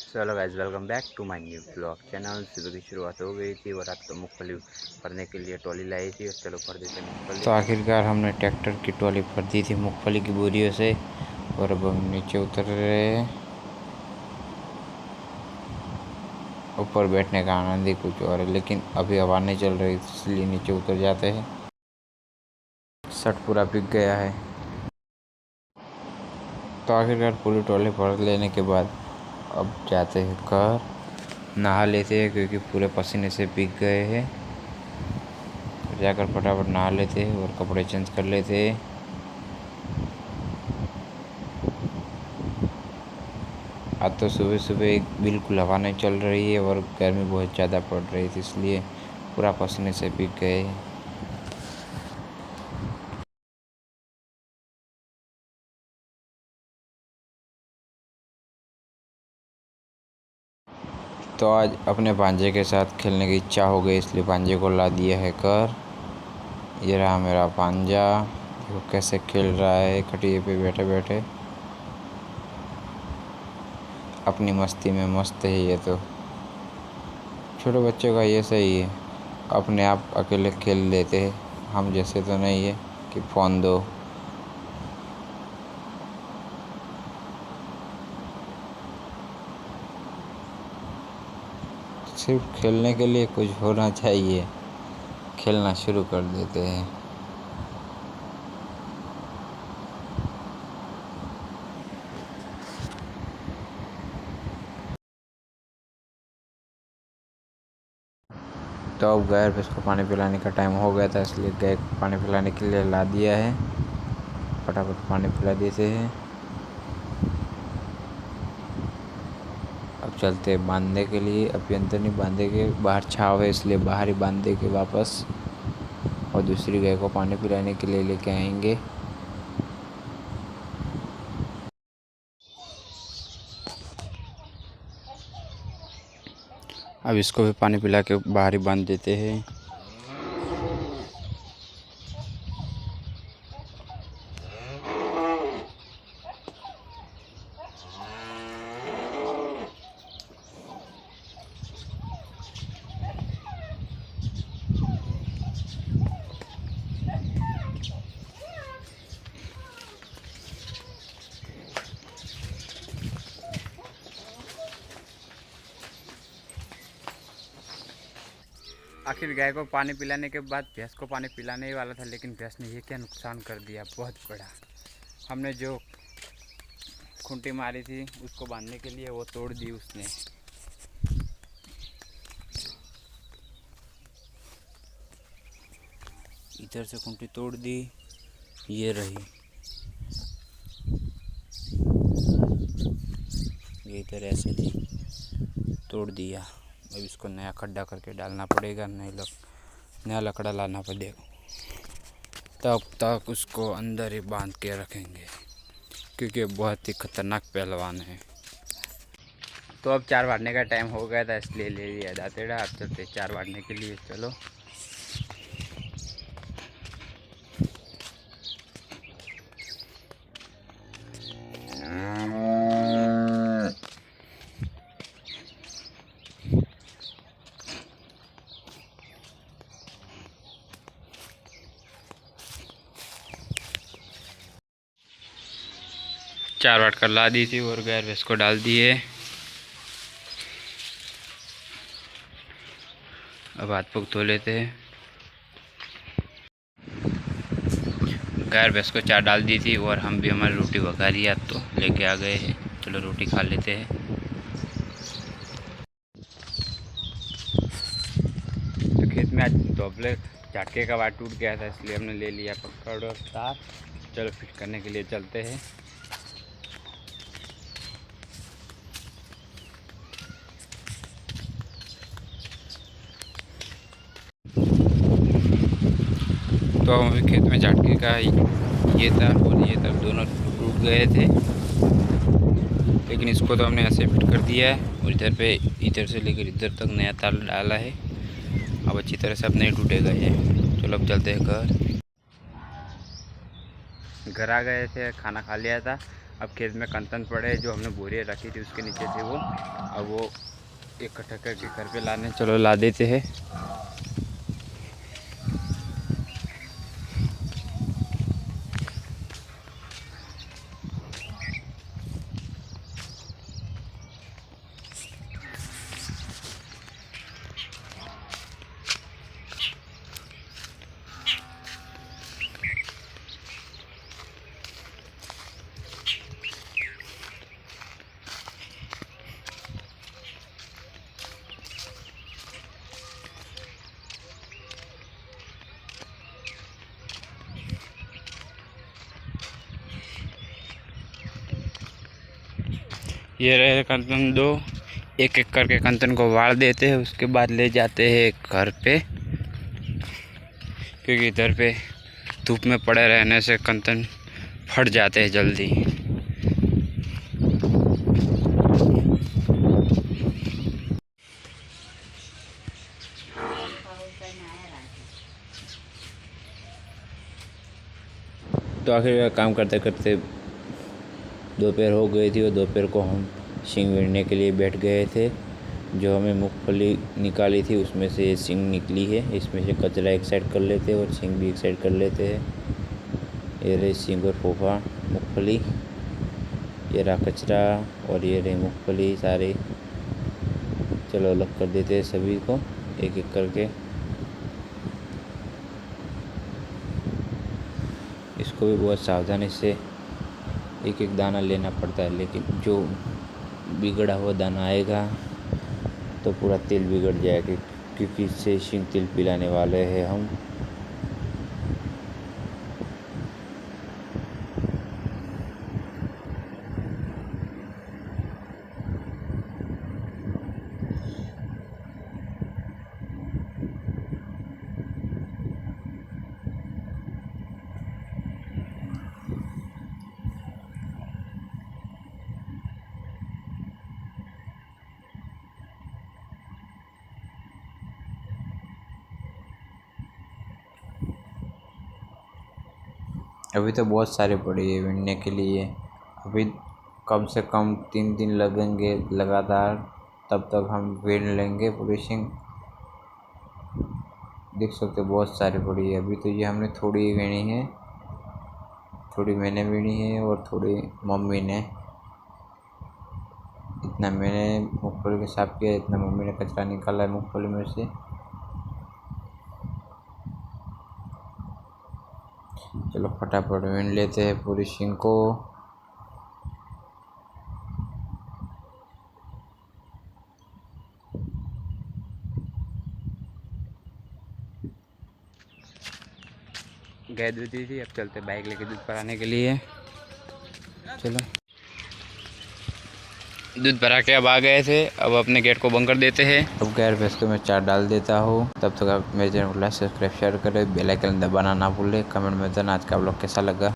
Hello guys, welcome back to my new blog channel. सुबह की शुरुआत हो गई थी और रात को मूंगफली भरने के लिए ट्रॉली लाई थी और चलो भर देते मूंगफली। तो आखिरकार हमने ट्रैक्टर की ट्रॉली भर दी थी मूंगफली की बोरियों से और अब हम नीचे उतर रहे हैं। ऊपर बैठने का आनंद ही कुछ और है, लेकिन अभी हवा नहीं चल रही इसलिए नीचे उतर जाते हैं। शर्ट पूरा भीग गया है। तो आखिरकार पूरी ट्रॉली भर लेने के बाद अब जाते हैं घर, नहा लेते हैं क्योंकि पूरे पसीने से भीग गए हैं। जाकर फटाफट नहा लेते हैं और कपड़े चेंज कर लेते हैं। आज तो सुबह सुबह बिल्कुल हवा नहीं चल रही है और गर्मी बहुत ज़्यादा पड़ रही थी, इसलिए पूरा पसीने से भीग गए। तो आज अपने भांजे के साथ खेलने की इच्छा हो गई, इसलिए भांजे को ला दिया है घर। ये रहा मेरा भांजा, देखो कैसे खेल रहा है खटिए पे बैठे बैठे। अपनी मस्ती में मस्त है ये तो। छोटे बच्चों का ये सही है, अपने आप अकेले खेल लेते हैं। हम जैसे तो नहीं है कि फ़ोन दो। सिर्फ खेलने के लिए कुछ होना चाहिए, खेलना शुरू कर देते हैं। तो अब गाय भैंस को पानी पिलाने का टाइम हो गया था, इसलिए गाय को पानी पिलाने के लिए ला दिया है। फटाफट पानी पिला देते हैं। अब चलते हैं बांधने के लिए। अभी अंदर नहीं बांधेंगे, बाहर छाव है इसलिए बाहर ही बांध देंगे वापस, और दूसरी गाय को पानी पिलाने के लिए लेके आएंगे। अब इसको भी पानी पिला के बाहर ही बांध देते हैं। आखिर गाय को पानी पिलाने के बाद भैंस को पानी पिलाने ही वाला था, लेकिन भैंस ने ये क्या नुकसान कर दिया बहुत बड़ा। हमने जो खूंटी मारी थी उसको बांधने के लिए वो तोड़ दी उसने। इधर से खूंटी तोड़ दी, ये रही, ये इधर ऐसे थी, तोड़ दिया। अब इसको नया खड्डा करके डालना पड़ेगा, नया लकड़ा लाना पड़ेगा, तब तक उसको अंदर ही बांध के रखेंगे क्योंकि बहुत ही खतरनाक पहलवान है। तो अब 4 बांटने का टाइम हो गया था, इसलिए ले लिया दातेड़ा। अब चलते 4 बांटने के लिए, चलो। चार वाट कर ला दी थी और गाय भैंस को डाल दिए। अब हाथ पग धो लेते हैं। गाय भैंस को 4 डाल दी थी और हम भी हमारी रोटी पका रही है, तो लेके आ गए हैं। चलो रोटी खा लेते हैं। तो खेत में आज दोपहर झटके का वाट टूट गया था, इसलिए हमने ले लिया पकड़ और तार। चलो फिट करने के लिए चलते हैं। तो हम अभी खेत में झटके का ये तार और ये तार दोनों टूट गए थे, लेकिन इसको तो हमने ऐसे फिट कर दिया है और इधर से लेकर इधर तक नया तार डाला है। अब अच्छी तरह से अब नहीं टूटेगा ये। चलो अब चलते हैं घर। घर आ गए थे, खाना खा लिया था। अब खेत में कंतन पड़े जो हमने बोरियाँ रखी थी उसके नीचे थे वो, अब वो इकट्ठा करके घर पे लाने, चलो ला देते हैं। ये रहे कंतन दो, एक एक करके कंतन को वाड़ देते हैं, उसके बाद ले जाते हैं घर पे, क्योंकि इधर पे धूप में पड़े रहने से कंतन फट जाते हैं जल्दी। तो आखिर काम करते करते दोपहर हो गई थी और दोपहर को हम सींग बीनने के लिए बैठ गए थे। जो हमें मूंगफली निकाली थी उसमें से ये सींग निकली है, इसमें से कचरा एक साइड कर लेते हैं और सींग भी एक साइड कर लेते हैं। ये रही सींग और फोफा मूंगफली, ये रहा कचरा और ये रही मूंगफली सारी। चलो अलग कर देते हैं सभी को एक एक करके। इसको भी बहुत सावधानी से एक एक दाना लेना पड़ता है, लेकिन जो बिगड़ा हुआ दाना आएगा तो पूरा तेल बिगड़ जाएगा, क्योंकि इससे सींग तेल पिलाने वाले हैं हम। अभी तो बहुत सारे पड़े हैं बीनने के लिए, अभी कम से कम 3 दिन लगेंगे लगातार, तब तक हम बीन लेंगे पूरी सींग। देख सकते बहुत सारी पड़ी है। अभी तो ये हमने थोड़ी ही बीनी है, थोड़ी मैंने बीनी है और थोड़ी मम्मी ने। इतना मैंने मूँगफली के साफ किया, इतना मम्मी ने कचरा निकाला है मूँगफली में से। चलो फटाफट बीन लेते हैं पूरी सींग को। गाय दूध दी थी, अब चलते बाइक लेके दूध भराने के लिए। चलो दूध भरा के अब आ गए थे, अब अपने गेट को बंद कर देते हैं। अब गैर भैंस को मैं चार डाल देता हूँ। तब तक आप मेरे चैनल को लाइक सब्सक्राइब शेयर करें, बेल आइकन दबाना ना भूलें। कमेंट में बताना आज का ब्लॉग कैसा लगा।